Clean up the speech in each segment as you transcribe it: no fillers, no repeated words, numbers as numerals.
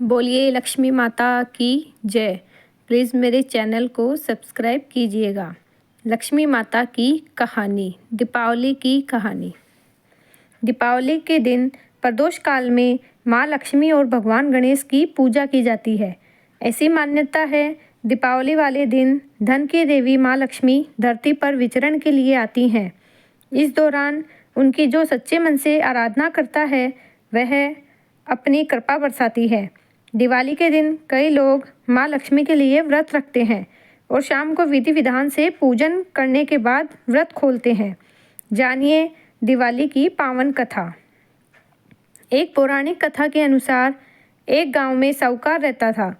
बोलिए लक्ष्मी माता की जय। प्लीज़ मेरे चैनल को सब्सक्राइब कीजिएगा। लक्ष्मी माता की कहानी, दीपावली की कहानी। दीपावली के दिन प्रदोष काल में माँ लक्ष्मी और भगवान गणेश की पूजा की जाती है। ऐसी मान्यता है, दीपावली वाले दिन धन की देवी माँ लक्ष्मी धरती पर विचरण के लिए आती हैं। इस दौरान उनकी जो सच्चे मन से आराधना करता है, वह अपनी कृपा बरसाती है। दिवाली के दिन कई लोग माँ लक्ष्मी के लिए व्रत रखते हैं और शाम को विधि विधान से पूजन करने के बाद व्रत खोलते हैं। जानिए दिवाली की पावन कथा। एक पौराणिक कथा के अनुसार एक गांव में साहूकार रहता था।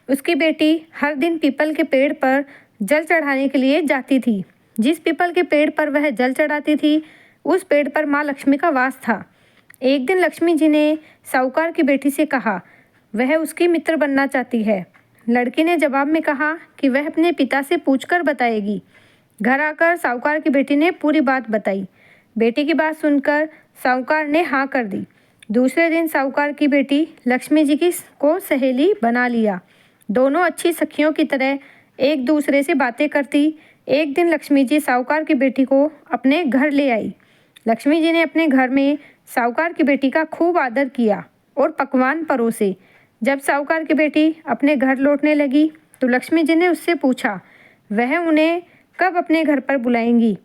उसकी बेटी हर दिन पीपल के पेड़ पर जल चढ़ाने के लिए जाती थी। जिस पीपल के पेड़ पर वह जल चढ़ाती थी, उस पेड़ पर माँ लक्ष्मी का वास था। एक दिन लक्ष्मी जी ने साहूकार की बेटी से कहा, वह उसकी मित्र बनना चाहती है। लड़की ने जवाब में कहा कि वह अपने पिता से पूछकर बताएगी। घर आकर साहूकार की बेटी ने पूरी बात बताई। बेटी की बात सुनकर साहूकार ने हाँ कर दी। दूसरे दिन साहूकार की बेटी लक्ष्मी जी की को सहेली बना लिया। दोनों अच्छी सखियों की तरह एक दूसरे से बातें करती। एक दिन लक्ष्मी जी साहूकार की बेटी को अपने घर ले आई। लक्ष्मी जी ने अपने घर में साहूकार की बेटी का खूब आदर किया और पकवान परोसे। जब साहूकार की बेटी अपने घर लौटने लगी तो लक्ष्मी जी ने उससे पूछा, वह उन्हें कब अपने घर पर बुलाएंगी।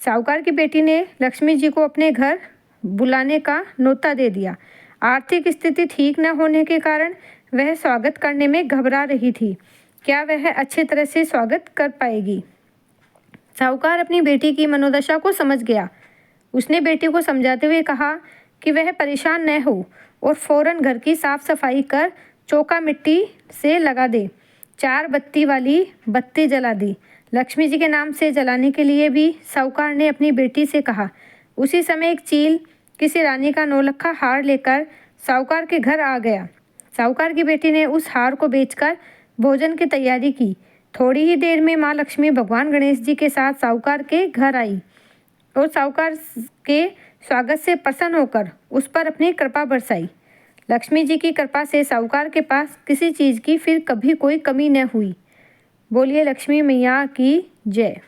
साहूकार की बेटी ने लक्ष्मी जी को अपने घर बुलाने का न्योता दे दिया। आर्थिक स्थिति ठीक न होने के कारण वह स्वागत करने में घबरा रही थी। क्या वह अच्छी तरह से स्वागत कर पाएगी? साहूकार अपनी बेटी की मनोदशा को समझ गया। उसने बेटी को समझाते हुए कहा कि वह परेशान न हो और फौरन घर की साफ सफाई कर चौका मिट्टी से लगा दे। 4 बत्ती वाली बत्ती जला दी। लक्ष्मी जी के नाम से जलाने के लिए भी साहूकार ने अपनी बेटी से कहा। उसी समय एक चील किसी रानी का नौलखा हार लेकर साहूकार के घर आ गया। साहूकार की बेटी ने उस हार को बेचकर भोजन की तैयारी की। थोड़ी ही देर में माँ लक्ष्मी भगवान गणेश जी के साथ साहूकार के घर आई और साहूकार के स्वागत से प्रसन्न होकर उस पर अपनी कृपा बरसाई। लक्ष्मी जी की कृपा से साहूकार के पास किसी चीज़ की फिर कभी कोई कमी न हुई। बोलिए लक्ष्मी मैया की जय।